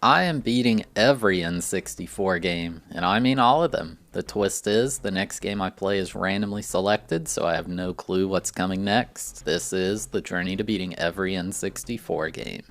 I am beating every N64 game, and I mean all of them. The twist is, the next game I play is randomly selected, so I have no clue what's coming next. This is the journey to beating every N64 game.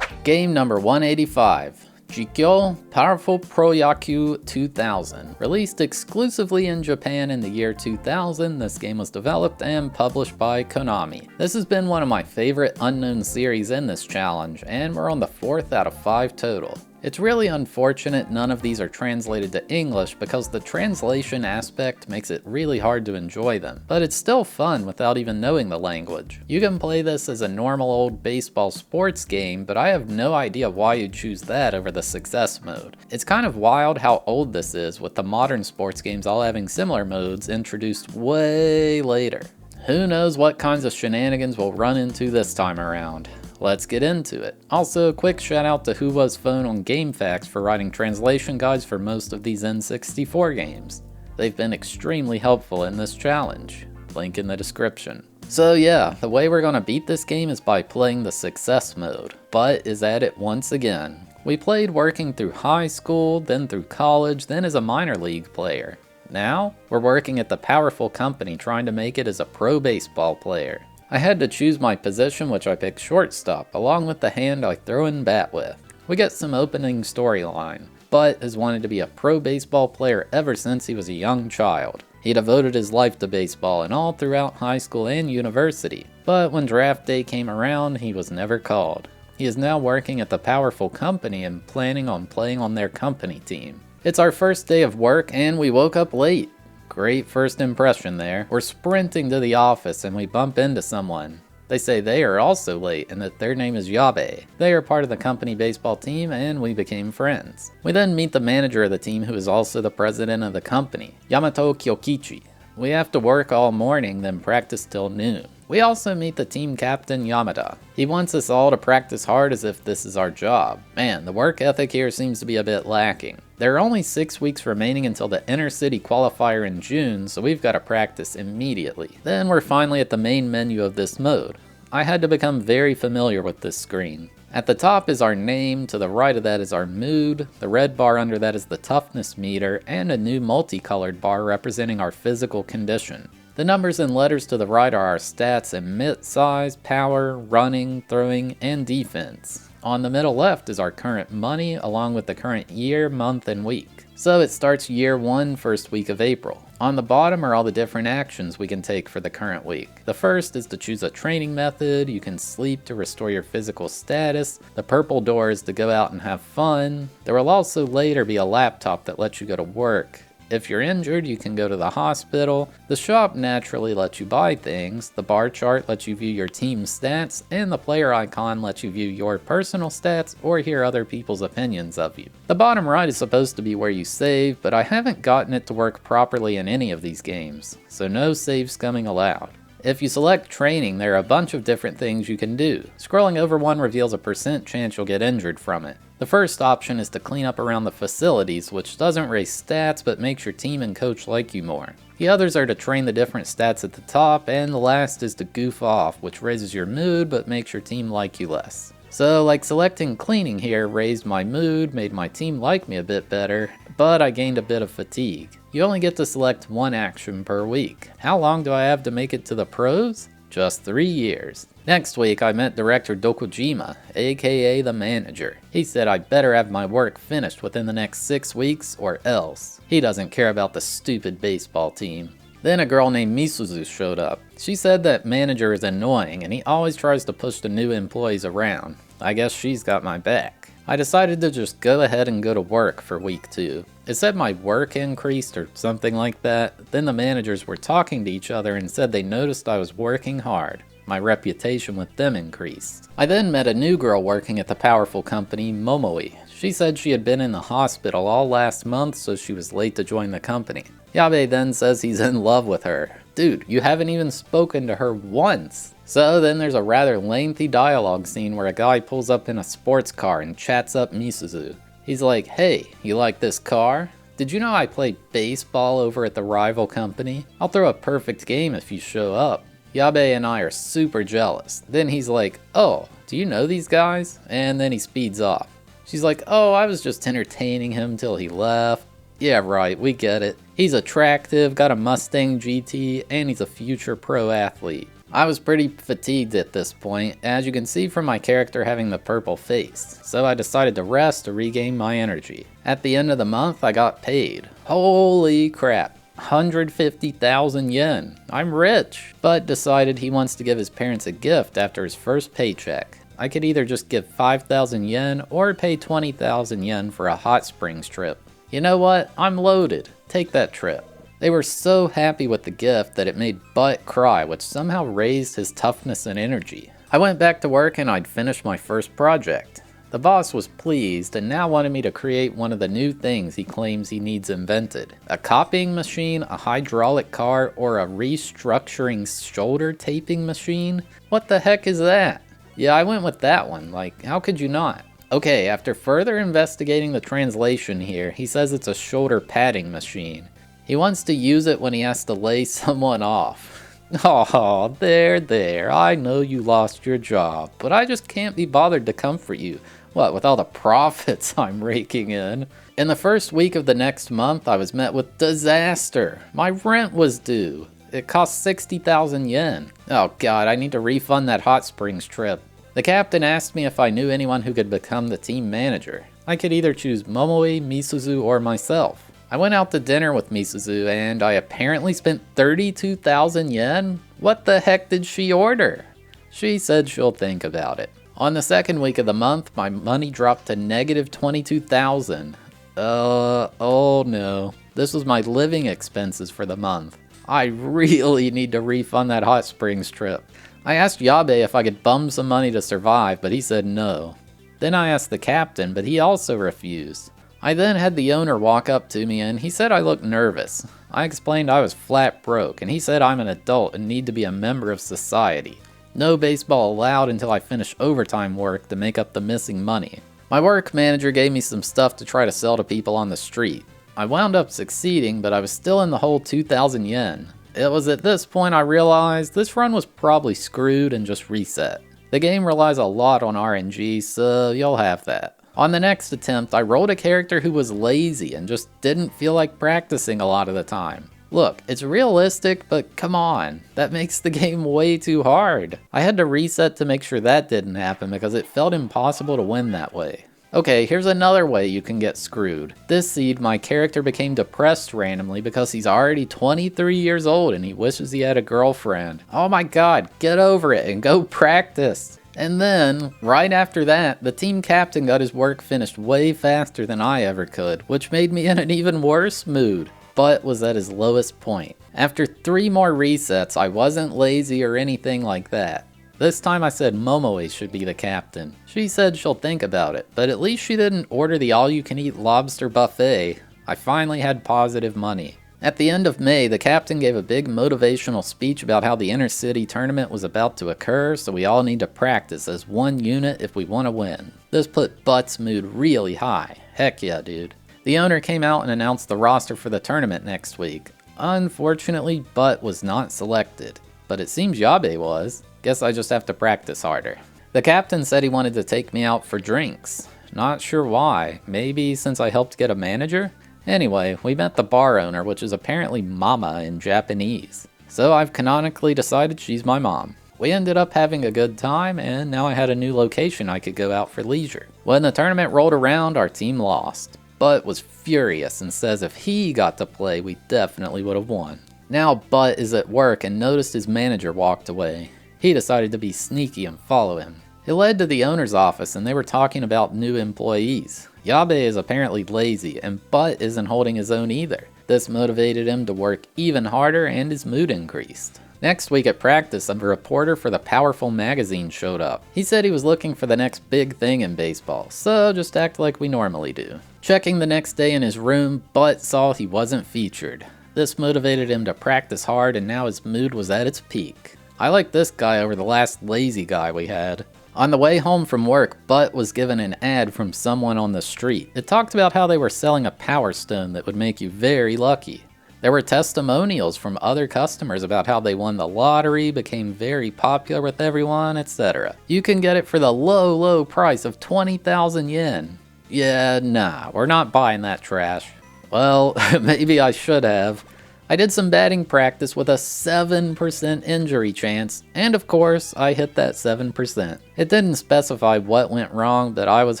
Game number 185. Jikkyō Powerful Pro Yakyū 2000. Released exclusively in Japan in the year 2000, this game was developed and published by Konami. This has been one of my favorite unknown series in this challenge, and we're on the 4th out of 5 total. It's really unfortunate none of these are translated to English because the translation aspect makes it really hard to enjoy them, but it's still fun without even knowing the language. You can play this as a normal old baseball sports game, but I have no idea why you'd choose that over the success mode. It's kind of wild how old this is, with the modern sports games all having similar modes introduced way later. Who knows what kinds of shenanigans we'll run into this time around. Let's get into it. Also, a quick shout out to Who Was Phone on GameFAQs for writing translation guides for most of these N64 games. They've been extremely helpful in this challenge. Link in the description. So yeah, the way we're gonna beat this game is by playing the success mode, but is at it once again. We played working through high school, then through college, then as a minor league player. Now, we're working at the powerful company trying to make it as a pro baseball player. I had to choose my position, which I picked shortstop, along with the hand I throw and bat with. We get some opening storyline. Butt has wanted to be a pro baseball player ever since he was a young child. He devoted his life to baseball and all throughout high school and university. But when draft day came around, he was never called. He is now working at the powerful company and planning on playing on their company team. It's our first day of work and we woke up late. Great first impression there. We're sprinting to the office and we bump into someone. They say they are also late and that their name is Yabe. They are part of the company baseball team and we became friends. We then meet the manager of the team who is also the president of the company, Yamato Kyokichi. We have to work all morning, then practice till noon. We also meet the team captain Yamada. He wants us all to practice hard as if this is our job. Man, the work ethic here seems to be a bit lacking. There are only 6 weeks remaining until the inter-city qualifier in June, so we've got to practice immediately. Then we're finally at the main menu of this mode. I had to become very familiar with this screen. At the top is our name, to the right of that is our mood, the red bar under that is the toughness meter, and a new multicolored bar representing our physical condition. The numbers and letters to the right are our stats in mitt size, power, running, throwing, and defense. On the middle left is our current money, along with the current year, month, and week. So it starts year 1, first week of April. On the bottom are all the different actions we can take for the current week. The first is to choose a training method. You can sleep to restore your physical status. The purple door is to go out and have fun. There will also later be a laptop that lets you go to work. If you're injured, you can go to the hospital. The shop naturally lets you buy things. The bar chart lets you view your team's stats, and the player icon lets you view your personal stats or hear other people's opinions of you. The bottom right is supposed to be where you save, but I haven't gotten it to work properly in any of these games, so no save scumming allowed. If you select training, there are a bunch of different things you can do. Scrolling over one reveals a % chance you'll get injured from it. The first option is to clean up around the facilities, which doesn't raise stats but makes your team and coach like you more. The others are to train the different stats at the top, and the last is to goof off, which raises your mood but makes your team like you less. So like selecting cleaning here raised my mood, made my team like me a bit better, but I gained a bit of fatigue. You only get to select one action per week. How long do I have to make it to the pros? Just 3 years. Next week I met director Dokujima, aka the manager. He said I better have my work finished within the next 6 weeks or else. He doesn't care about the stupid baseball team. Then a girl named Misuzu showed up. She said that manager is annoying and he always tries to push the new employees around. I guess she's got my back. I decided to just go ahead and go to work for week 2. It said my work increased or something like that. Then the managers were talking to each other and said they noticed I was working hard. My reputation with them increased. I then met a new girl working at the powerful company, Momoi. She said she had been in the hospital all last month, so she was late to join the company. Yabe then says he's in love with her. Dude, you haven't even spoken to her once. So then there's a rather lengthy dialogue scene where a guy pulls up in a sports car and chats up Misuzu. He's like, hey, you like this car? Did you know I play baseball over at the rival company? I'll throw a perfect game if you show up. Yabe and I are super jealous. Then he's like, "Oh, do you know these guys?" And then he speeds off. She's like, "Oh, I was just entertaining him till he left." Yeah, right, we get it. He's attractive, got a Mustang GT, and he's a future pro athlete. I was pretty fatigued at this point, as you can see from my character having the purple face, so I decided to rest to regain my energy. At the end of the month, I got paid. Holy crap, 150,000 yen. I'm rich. But decided he wants to give his parents a gift after his first paycheck. I could either just give 5,000 yen or pay 20,000 yen for a hot springs trip. You know what? I'm loaded. Take that trip. They were so happy with the gift that it made Butt cry, which somehow raised his toughness and energy. I went back to work and I'd finished my first project. The boss was pleased and now wanted me to create one of the new things he claims he needs invented. A copying machine, a hydraulic car, or a restructuring shoulder taping machine? What the heck is that? Yeah, I went with that one. Like, how could you not? Okay, after further investigating the translation here, he says it's a shoulder padding machine. He wants to use it when he has to lay someone off. Oh, there, I know you lost your job, but I just can't be bothered to comfort you. What, with all the profits I'm raking in? In the first week of the next month, I was met with disaster. My rent was due. It cost 60,000 yen. Oh god, I need to refund that hot springs trip. The captain asked me if I knew anyone who could become the team manager. I could either choose Momoe, Misuzu, or myself. I went out to dinner with Misuzu and I apparently spent 32,000 yen? What the heck did she order? She said she'll think about it. On the second week of the month, my money dropped to negative 22,000. Oh no. This was my living expenses for the month. I really need to refund that hot springs trip. I asked Yabe if I could bum some money to survive, but he said no. Then I asked the captain, but he also refused. I then had the owner walk up to me and he said I looked nervous. I explained I was flat broke and he said I'm an adult and need to be a member of society. No baseball allowed until I finish overtime work to make up the missing money. My work manager gave me some stuff to try to sell to people on the street. I wound up succeeding, but I was still in the hole 2,000 yen. It was at this point I realized this run was probably screwed and just reset. The game relies a lot on RNG, so you'll have that. On the next attempt, I rolled a character who was lazy and just didn't feel like practicing a lot of the time. Look, it's realistic, but come on, that makes the game way too hard. I had to reset to make sure that didn't happen because it felt impossible to win that way. Okay, here's another way you can get screwed. This seed, my character became depressed randomly because he's already 23 years old and he wishes he had a girlfriend. Oh my god, get over it and go practice. And then, right after that, the team captain got his work finished way faster than I ever could, which made me in an even worse mood. But was at his lowest point. After 3 more resets, I wasn't lazy or anything like that. This time I said Momoe should be the captain. She said she'll think about it, but at least she didn't order the all-you-can-eat lobster buffet. I finally had positive money. At the end of May, the captain gave a big motivational speech about how the inter-city tournament was about to occur, so we all need to practice as one unit if we want to win. This put Butt's mood really high. Heck yeah, dude. The owner came out and announced the roster for the tournament next week. Unfortunately, Butt was not selected, but it seems Yabe was. Guess I just have to practice harder. The captain said he wanted to take me out for drinks. Not sure why. Maybe since I helped get a manager? Anyway, we met the bar owner, which is apparently Mama in Japanese. So I've canonically decided she's my mom. We ended up having a good time, and now I had a new location I could go out for leisure. When the tournament rolled around, our team lost. Butt was furious and says if he got to play, we definitely would have won. Now Butt is at work and noticed his manager walked away. He decided to be sneaky and follow him. He led to the owner's office and they were talking about new employees. Yabe is apparently lazy and Butt isn't holding his own either. This motivated him to work even harder and his mood increased. Next week at practice, a reporter for the Powerful magazine showed up. He said he was looking for the next big thing in baseball, so just act like we normally do. Checking the next day in his room, Butt saw he wasn't featured. This motivated him to practice hard and now his mood was at its peak. I like this guy over the last lazy guy we had. On the way home from work, Butt was given an ad from someone on the street. It talked about how they were selling a power stone that would make you very lucky. There were testimonials from other customers about how they won the lottery, became very popular with everyone, etc. You can get it for the low price of 20,000 yen. Yeah, nah, we're not buying that trash. Well, maybe I should have. I did some batting practice with a 7% injury chance, and of course, I hit that 7%. It didn't specify what went wrong, but I was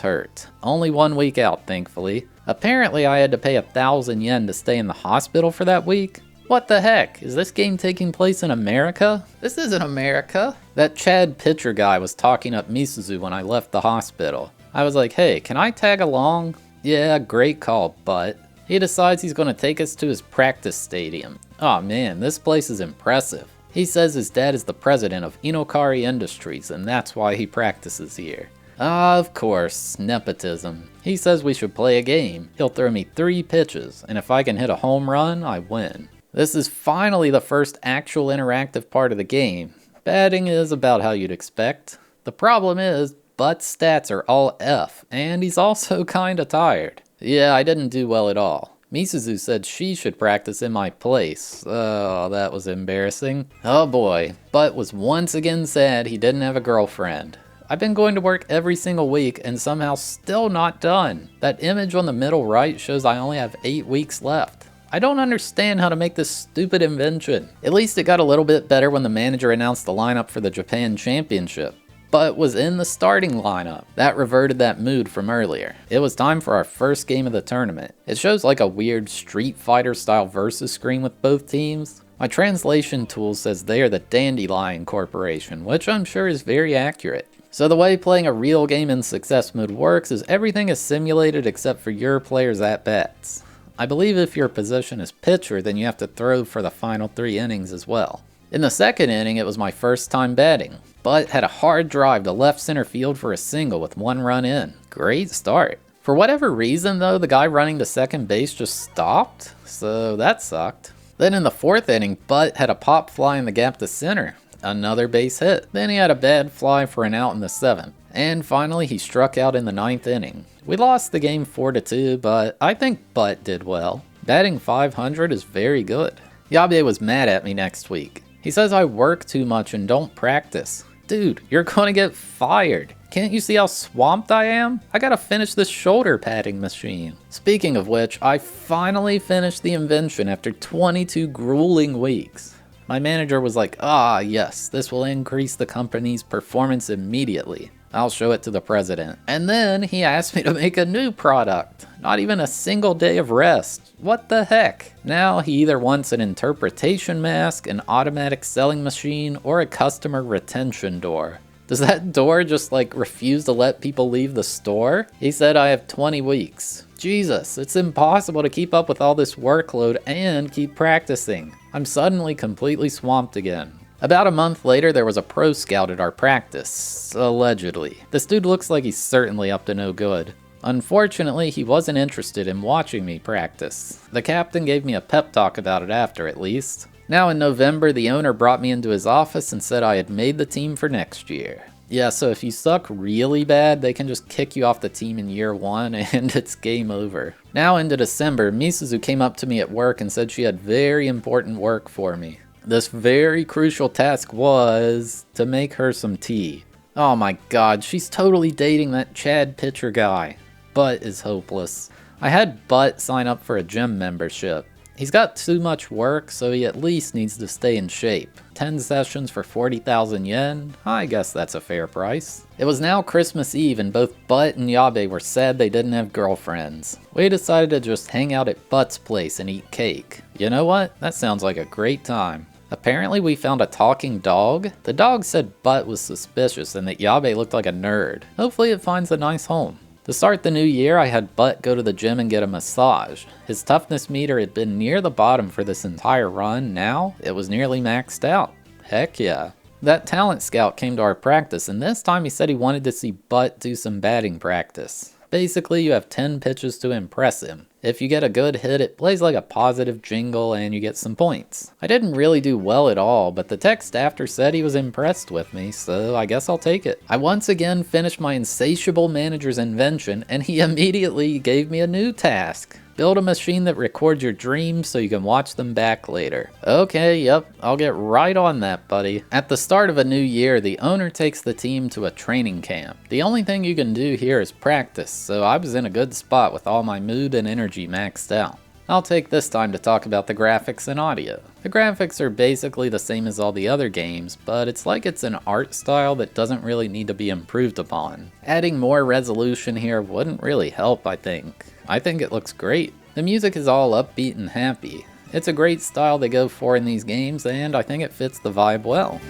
hurt. Only 1 week out, thankfully. Apparently, I had to pay 1,000 yen to stay in the hospital for that week. What the heck? Is this game taking place in America? This isn't America. That Chad pitcher guy was talking up Misuzu when I left the hospital. I was like, hey, can I tag along? Yeah, great call, but... He decides he's going to take us to his practice stadium. Aw man, this place is impressive. He says his dad is the president of Inokari Industries and that's why he practices here. Of course, nepotism. He says we should play a game. He'll throw me 3 pitches, and if I can hit a home run, I win. This is finally the first actual interactive part of the game. Batting is about how you'd expect. The problem is, Butt's stats are all F, and he's also kinda tired. Yeah, I didn't do well at all. Misuzu said she should practice in my place. Oh, that was embarrassing. Oh boy, Butt was once again sad he didn't have a girlfriend. I've been going to work every single week and somehow still not done. That image on the middle right shows I only have 8 weeks left. I don't understand how to make this stupid invention. At least it got a little bit better when the manager announced the lineup for the Japan Championship. Butt was in the starting lineup. That reverted that mood from earlier. It was time for our first game of the tournament. It shows like a weird Street Fighter style versus screen with both teams. My translation tool says they are the Dandelion Corporation, which I'm sure is very accurate. So the way playing a real game in success mode works is everything is simulated except for your player's at-bats. I believe if your position is pitcher, then you have to throw for the final 3 innings as well. In the second inning, it was my first time batting. Butt had a hard drive to left center field for a single with 1 run in. Great start. For whatever reason though, the guy running to second base just stopped, so that sucked. Then in the 4th inning, Butt had a pop fly in the gap to center. Another base hit. Then he had a bad fly for an out in the 7th. And finally, he struck out in the 9th inning. We lost the game 4-2, but I think Butt did well. Batting 500 is very good. Yabe was mad at me next week. He says I work too much and don't practice. Dude, you're gonna get fired. Can't you see how swamped I am? I gotta finish this shoulder padding machine. Speaking of which, I finally finished the invention after 22 grueling weeks. My manager was like, ah yes, this will increase the company's performance immediately. I'll show it to the president. And then he asked me to make a new product. Not even a single day of rest. What the heck? Now he either wants an interpretation mask, an automatic selling machine, or a customer retention door. Does that door just like refuse to let people leave the store? He said I have 20 weeks. Jesus, it's impossible to keep up with all this workload and keep practicing. I'm suddenly completely swamped again. About a month later, there was a pro scout at our practice, allegedly. This dude looks like he's certainly up to no good. Unfortunately, he wasn't interested in watching me practice. The captain gave me a pep talk about it after, at least. Now in November, the owner brought me into his office and said I had made the team for next year. Yeah, so if you suck really bad, they can just kick you off the team in year 1 and it's game over. Now into December, Misuzu came up to me at work and said she had very important work for me. This very crucial task was to make her some tea. Oh my god, she's totally dating that Chad pitcher guy. Butt is hopeless. I had Butt sign up for a gym membership. He's got too much work, so he at least needs to stay in shape. 10 sessions for 40,000 yen? I guess that's a fair price. It was now Christmas Eve and both Butt and Yabe were sad they didn't have girlfriends. We decided to just hang out at Butt's place and eat cake. You know what? That sounds like a great time. Apparently we found a talking dog. The dog said Butt was suspicious and that Yabe looked like a nerd. Hopefully it finds a nice home. To start the new year, I had Butt go to the gym and get a massage. His toughness meter had been near the bottom for this entire run. Now, it was nearly maxed out. Heck yeah. That talent scout came to our practice and this time he said he wanted to see Butt do some batting practice. Basically, you have 10 pitches to impress him. If you get a good hit, it plays like a positive jingle and you get some points. I didn't really do well at all, but the text after said he was impressed with me, so I guess I'll take it. I once again finished my insatiable manager's invention and he immediately gave me a new task. Build a machine that records your dreams so you can watch them back later. Okay, yep, I'll get right on that, buddy. At the start of a new year, the owner takes the team to a training camp. The only thing you can do here is practice, so I was in a good spot with all my mood and energy maxed out. I'll take this time to talk about the graphics and audio. The graphics are basically the same as all the other games, but it's like it's an art style that doesn't really need to be improved upon. Adding more resolution here wouldn't really help, I think. I think it looks great. The music is all upbeat and happy. It's a great style they go for in these games, and I think it fits the vibe well.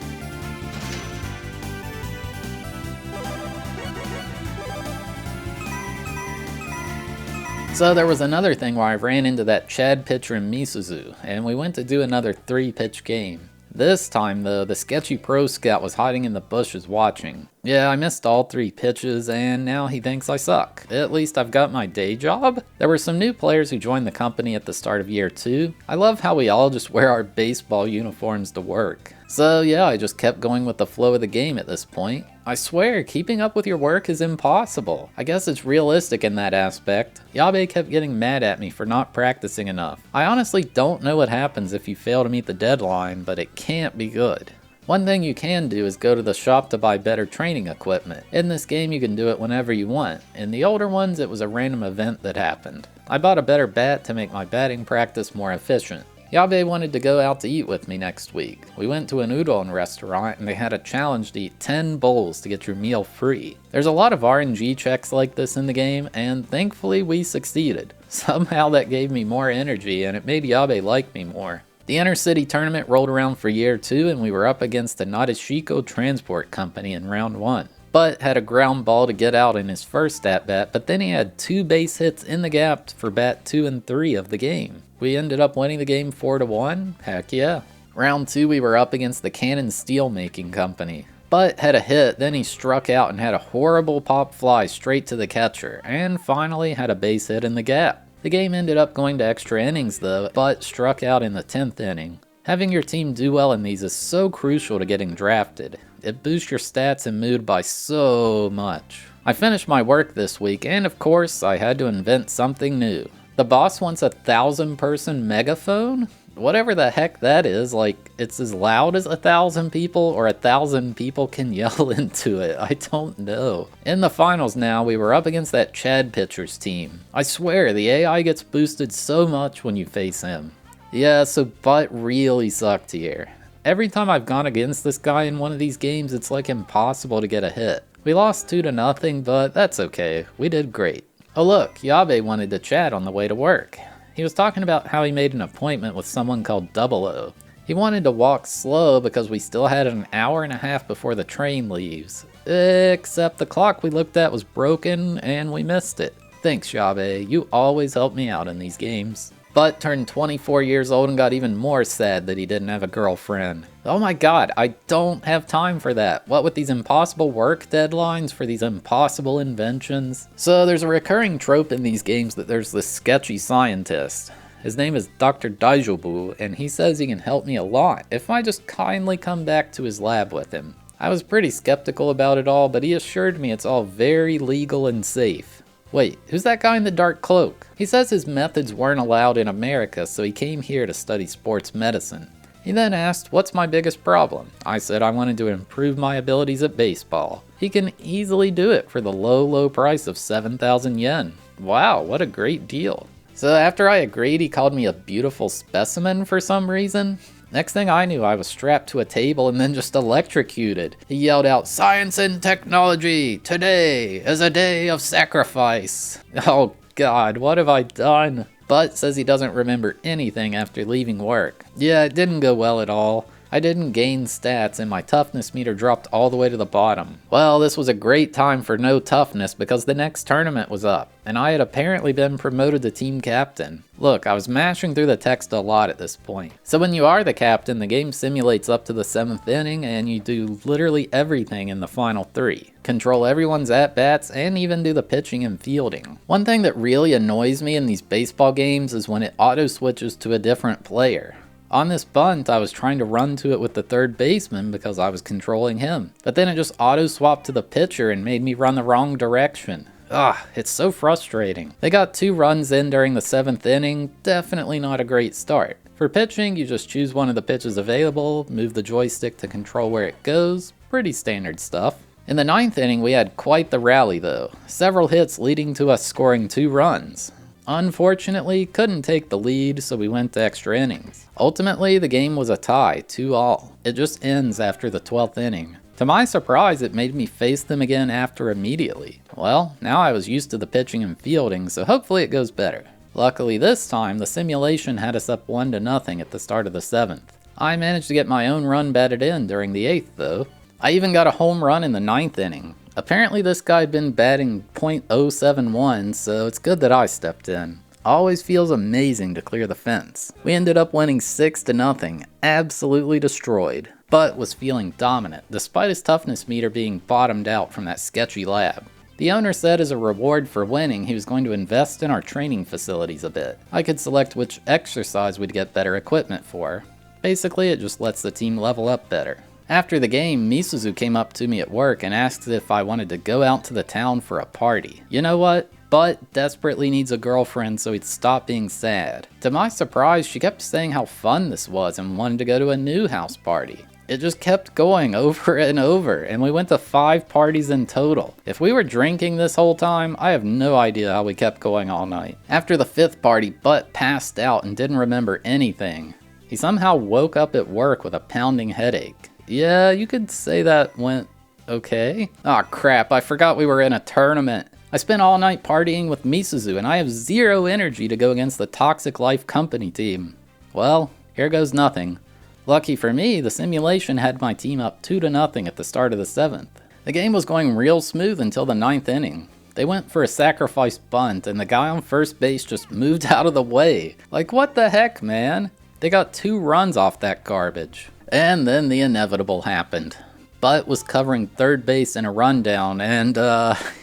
So there was another thing where I ran into that Chad pitcher in Misuzu, and we went to do another 3-pitch game. This time though, the Sketchy Pro Scout was hiding in the bushes watching. Yeah, I missed all 3 pitches, and now he thinks I suck. At least I've got my day job. There were some new players who joined the company at the start of year 2. I love how we all just wear our baseball uniforms to work. So yeah, I just kept going with the flow of the game at this point. I swear, keeping up with your work is impossible. I guess it's realistic in that aspect. Yabe kept getting mad at me for not practicing enough. I honestly don't know what happens if you fail to meet the deadline, but it can't be good. One thing you can do is go to the shop to buy better training equipment. In this game you can do it whenever you want. In the older ones it was a random event that happened. I bought a better bat to make my batting practice more efficient. Yabe wanted to go out to eat with me next week. We went to an udon restaurant and they had a challenge to eat 10 bowls to get your meal free. There's a lot of RNG checks like this in the game, and thankfully we succeeded. Somehow that gave me more energy and it made Yabe like me more. The inter-city tournament rolled around for year 2 and we were up against the Nadeshiko Transport Company in round 1. Butt had a ground ball to get out in his first at-bat, but then he had 2 base hits in the gap for bat 2 and 3 of the game. We ended up winning the game 4-1, heck yeah. Round 2 we were up against the Cannon Steel Making Company. Butt had a hit, then he struck out and had a horrible pop fly straight to the catcher, and finally had a base hit in the gap. The game ended up going to extra innings though, but struck out in the 10th inning. Having your team do well in these is so crucial to getting drafted. It boosts your stats and mood by so much. I finished my work this week, and of course I had to invent something new. The boss wants a 1,000-person megaphone? Whatever the heck that is, like it's as loud as 1,000 people or 1,000 people can yell into it. I don't know. In the finals now, we were up against that Chad pitcher's team. I swear, the AI gets boosted so much when you face him. Yeah, so Butt really sucked here. Every time I've gone against this guy in one of these games, it's like impossible to get a hit. We lost 2-0, but that's okay. We did great. Oh look, Yabe wanted to chat on the way to work. He was talking about how he made an appointment with someone called 00. He wanted to walk slow because we still had an hour and a half before the train leaves. Except the clock we looked at was broken and we missed it. Thanks, Yabe. You always help me out in these games. Butt turned 24 years old and got even more sad that he didn't have a girlfriend. Oh my god, I don't have time for that. What with these impossible work deadlines for these impossible inventions? So there's a recurring trope in these games that there's this sketchy scientist. His name is Dr. Daijobu, and he says he can help me a lot if I just kindly come back to his lab with him. I was pretty skeptical about it all, but he assured me it's all very legal and safe. Wait, who's that guy in the dark cloak? He says his methods weren't allowed in America, so he came here to study sports medicine. He then asked, what's my biggest problem? I said I wanted to improve my abilities at baseball. He can easily do it for the low price of 7,000 yen. Wow, what a great deal. So after I agreed, he called me a beautiful specimen for some reason. Next thing I knew, I was strapped to a table and then just electrocuted. He yelled out, "Science and technology, today is a day of sacrifice." Oh god, what have I done? Butt says he doesn't remember anything after leaving work. Yeah, it didn't go well at all. I didn't gain stats and my toughness meter dropped all the way to the bottom. Well, this was a great time for no toughness because the next tournament was up, and I had apparently been promoted to team captain. Look, I was mashing through the text a lot at this point. So when you are the captain, the game simulates up to the 7th inning and you do literally everything in the final 3. Control everyone's at-bats and even do the pitching and fielding. One thing that really annoys me in these baseball games is when it auto-switches to a different player. On this bunt, I was trying to run to it with the third baseman because I was controlling him. But then it just auto-swapped to the pitcher and made me run the wrong direction. It's so frustrating. They got 2 runs in during the 7th inning, definitely not a great start. For pitching, you just choose one of the pitches available, move the joystick to control where it goes, pretty standard stuff. In the 9th inning, we had quite the rally though, several hits leading to us scoring 2 runs. Unfortunately, couldn't take the lead, so we went to extra innings. Ultimately, the game was a tie, 2-all. It just ends after the 12th inning. To my surprise, it made me face them again after immediately. Well, now I was used to the pitching and fielding, so hopefully it goes better. Luckily this time, the simulation had us up 1-0 at the start of the 7th. I managed to get my own run batted in during the 8th though. I even got a home run in the 9th inning. Apparently this guy had been batting .071, so it's good that I stepped in. Always feels amazing to clear the fence. We ended up winning 6-0, absolutely destroyed, but was feeling dominant, despite his toughness meter being bottomed out from that sketchy lab. The owner said as a reward for winning, he was going to invest in our training facilities a bit. I could select which exercise we'd get better equipment for. Basically, it just lets the team level up better. After the game, Misuzu came up to me at work and asked if I wanted to go out to the town for a party. You know what? Butt desperately needs a girlfriend so he'd stop being sad. To my surprise, she kept saying how fun this was and wanted to go to a new house party. It just kept going over and over, and we went to 5 parties in total. If we were drinking this whole time, I have no idea how we kept going all night. After the 5th party, Butt passed out and didn't remember anything. He somehow woke up at work with a pounding headache. Yeah, you could say that went okay. Aw crap, I forgot we were in a tournament. I spent all night partying with Misuzu and I have 0 energy to go against the Toxic Life Company team. Well, here goes nothing. Lucky for me, the simulation had my team up 2-0 at the start of the 7th. The game was going real smooth until the 9th inning. They went for a sacrifice bunt and the guy on first base just moved out of the way. Like what the heck, man? They got 2 runs off that garbage. And then the inevitable happened. Butt was covering third base in a rundown and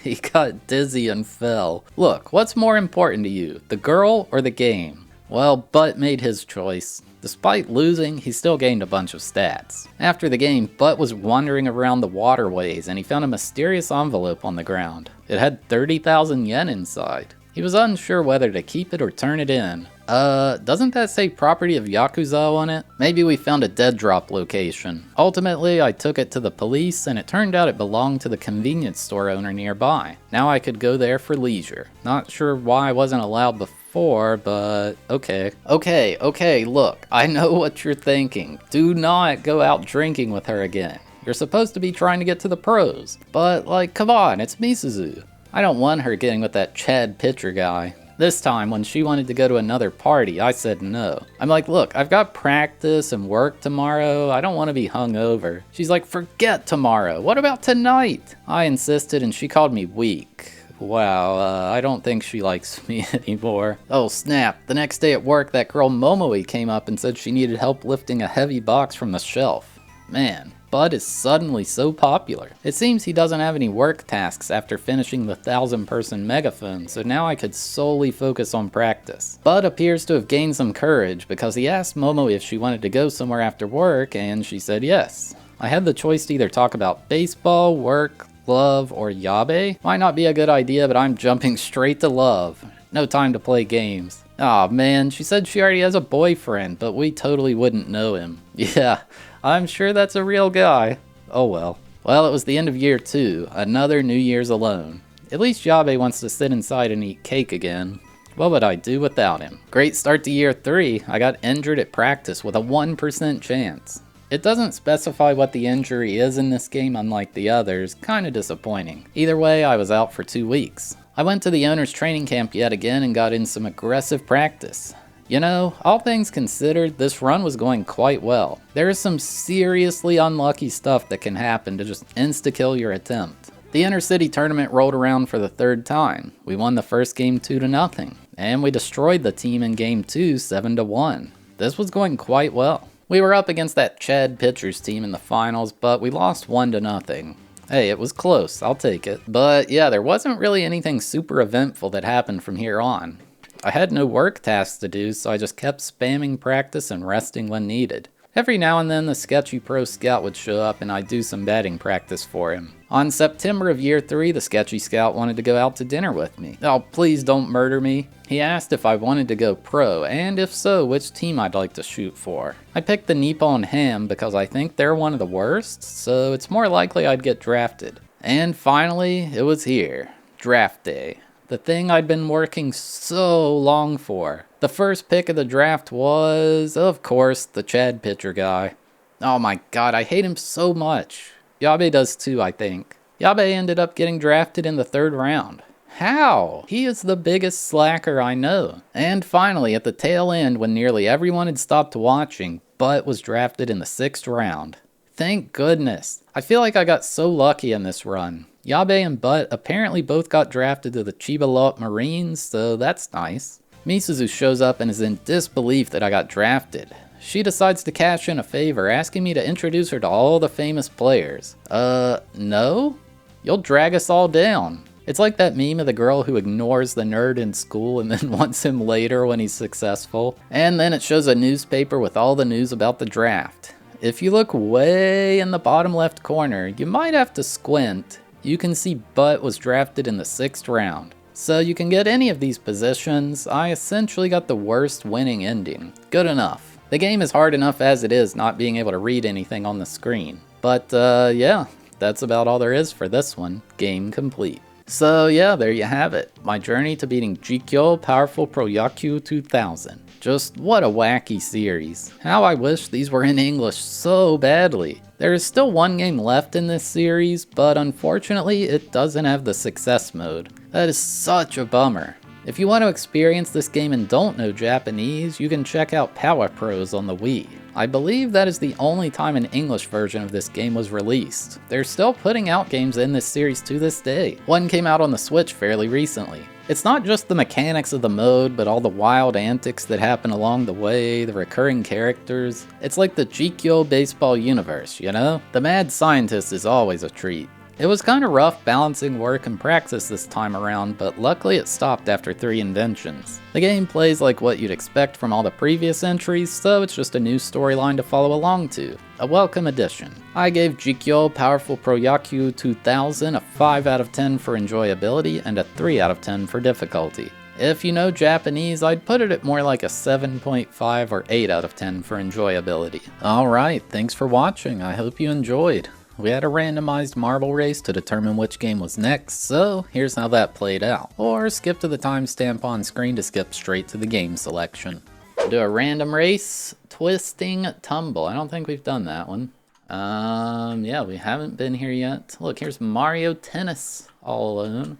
he got dizzy and fell. Look, what's more important to you, the girl or the game? Well, Butt made his choice. Despite losing, he still gained a bunch of stats. After the game, Butt was wandering around the waterways and he found a mysterious envelope on the ground. It had 30,000 yen inside. He was unsure whether to keep it or turn it in. Doesn't that say property of Yakuza on it? Maybe we found a dead drop location. Ultimately, I took it to the police and it turned out it belonged to the convenience store owner nearby. Now I could go there for leisure. Not sure why I wasn't allowed before, but okay. Okay, look, I know what you're thinking. Do not go out drinking with her again. You're supposed to be trying to get to the pros. But like, come on, it's Misuzu. I don't want her getting with that Chad pitcher guy. This time, when she wanted to go to another party, I said no. I'm like, look, I've got practice and work tomorrow. I don't want to be hungover. She's like, forget tomorrow. What about tonight? I insisted and she called me weak. Wow, I don't think she likes me anymore. Oh snap, the next day at work, that girl Momoe came up and said she needed help lifting a heavy box from the shelf. Man. Bud is suddenly so popular. It seems he doesn't have any work tasks after finishing the 1,000-person megaphone, so now I could solely focus on practice. Bud appears to have gained some courage because he asked Momo if she wanted to go somewhere after work, and she said yes. I had the choice to either talk about baseball, work, love, or yabe. Might not be a good idea, but I'm jumping straight to love. No time to play games. Aw man, she said she already has a boyfriend, but we totally wouldn't know him. Yeah. I'm sure that's a real guy. Oh well. Well, it was the end of year 2, another New Year's alone. At least Yabe wants to sit inside and eat cake again. What would I do without him? Great start to year 3, I got injured at practice with a 1% chance. It doesn't specify what the injury is in this game unlike the others, kinda disappointing. Either way, I was out for 2 weeks. I went to the owner's training camp yet again and got in some aggressive practice. You know, all things considered, this run was going quite well. There is some seriously unlucky stuff that can happen to just insta-kill your attempt. The inter-city tournament rolled around for the 3rd time. We won the first game 2-0, and we destroyed the team in game 2 7-1. This was going quite well. We were up against that Chad pitchers team in the finals, but we lost 1-0. Hey, it was close, I'll take it. But yeah, there wasn't really anything super eventful that happened from here on. I had no work tasks to do, so I just kept spamming practice and resting when needed. Every now and then the Sketchy Pro Scout would show up and I'd do some batting practice for him. On September of year 3, the Sketchy Scout wanted to go out to dinner with me. Oh, please don't murder me. He asked if I wanted to go pro, and if so, which team I'd like to shoot for. I picked the Nippon Ham because I think they're one of the worst, so it's more likely I'd get drafted. And finally, it was here. Draft day. The thing I'd been working so long for. The first pick of the draft was, of course, the Chad pitcher guy. Oh my god, I hate him so much. Yabe does too, I think. Yabe ended up getting drafted in the 3rd round. How? He is the biggest slacker I know. And finally, at the tail end, when nearly everyone had stopped watching, Butt was drafted in the 6th round. Thank goodness. I feel like I got so lucky in this run. Yabe and Butt apparently both got drafted to the Chiba Lot Marines, so that's nice. Misuzu shows up and is in disbelief that I got drafted. She decides to cash in a favor, asking me to introduce her to all the famous players. No? You'll drag us all down. It's like that meme of the girl who ignores the nerd in school and then wants him later when he's successful. And then it shows a newspaper with all the news about the draft. If you look way in the bottom left corner, you might have to squint. You can see Butt was drafted in the 6th round. So you can get any of these positions. I essentially got the worst winning ending. Good enough. The game is hard enough as it is, not being able to read anything on the screen. But yeah, that's about all there is for this one. Game complete. So yeah, there you have it. My journey to beating Jikkyō Powerful Pro Yakyū 2000. Just what a wacky series. How I wish these were in English so badly. There is still one game left in this series, but unfortunately it doesn't have the success mode. That is such a bummer. If you want to experience this game and don't know Japanese, you can check out Power Pros on the Wii. I believe that is the only time an English version of this game was released. They're still putting out games in this series to this day. One came out on the Switch fairly recently. It's not just the mechanics of the mode, but all the wild antics that happen along the way, the recurring characters. It's like the Jikkyō baseball universe, you know? The mad scientist is always a treat. It was kinda rough balancing work and practice this time around, but luckily it stopped after 3 inventions. The game plays like what you'd expect from all the previous entries, so it's just a new storyline to follow along to. A welcome addition. I gave Jikkyō Powerful Pro Yakyū 2000 a 5 out of 10 for enjoyability and a 3 out of 10 for difficulty. If you know Japanese, I'd put it at more like a 7.5 or 8 out of 10 for enjoyability. Alright, thanks for watching, I hope you enjoyed. We had a randomized marble race to determine which game was next, so here's how that played out. Or skip to the timestamp on screen to skip straight to the game selection. We'll do a random race, twisting tumble. I don't think we've done that one. Yeah, we haven't been here yet. Look, here's Mario Tennis all alone,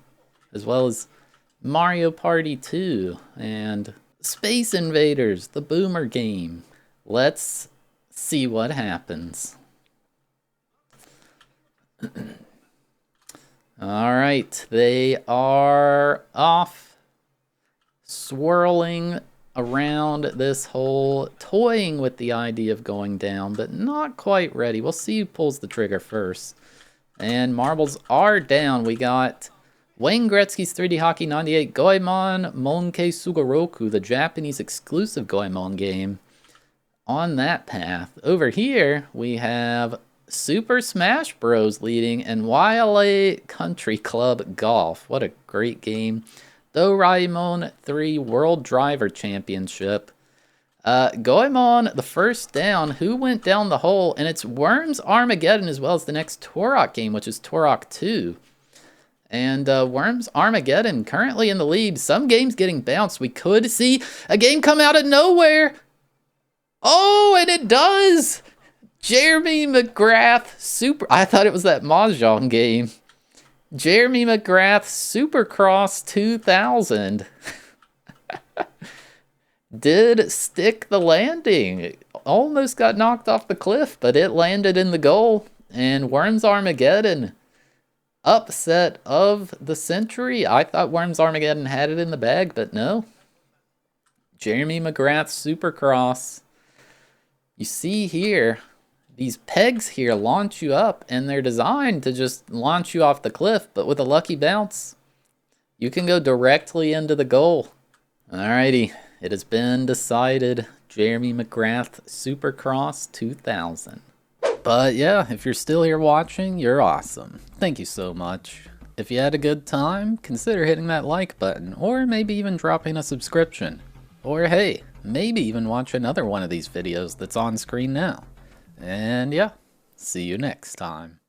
as well as Mario Party 2 and Space Invaders, the boomer game. Let's see what happens. Alright, they are off, swirling around this hole, toying with the idea of going down, but not quite ready. We'll see who pulls the trigger first. And marbles are down. We got Wayne Gretzky's 3D Hockey 98 Goemon Monkei Sugoroku, the Japanese exclusive Goemon game, on that path. Over here, we have Super Smash Bros. Leading and YLA Country Club Golf. What a great game. Doraemon 3 World Driver Championship. Goemon, the first down. Who went down the hole? And it's Worms Armageddon as well as the next Turok game, which is Turok 2. And Worms Armageddon currently in the lead. Some games getting bounced. We could see a game come out of nowhere. Oh, and it does! Jeremy McGrath Super... I thought it was that Mahjong game. Jeremy McGrath Supercross 2000. Did stick the landing. Almost got knocked off the cliff, but it landed in the goal. And Worms Armageddon, upset of the century. I thought Worms Armageddon had it in the bag, but no. Jeremy McGrath Supercross. You see here, these pegs here launch you up, and they're designed to just launch you off the cliff, but with a lucky bounce, you can go directly into the goal. Alrighty, it has been decided. Jeremy McGrath Supercross 2000. But yeah, if you're still here watching, you're awesome. Thank you so much. If you had a good time, consider hitting that like button, or maybe even dropping a subscription. Or hey, maybe even watch another one of these videos that's on screen now. And yeah, see you next time.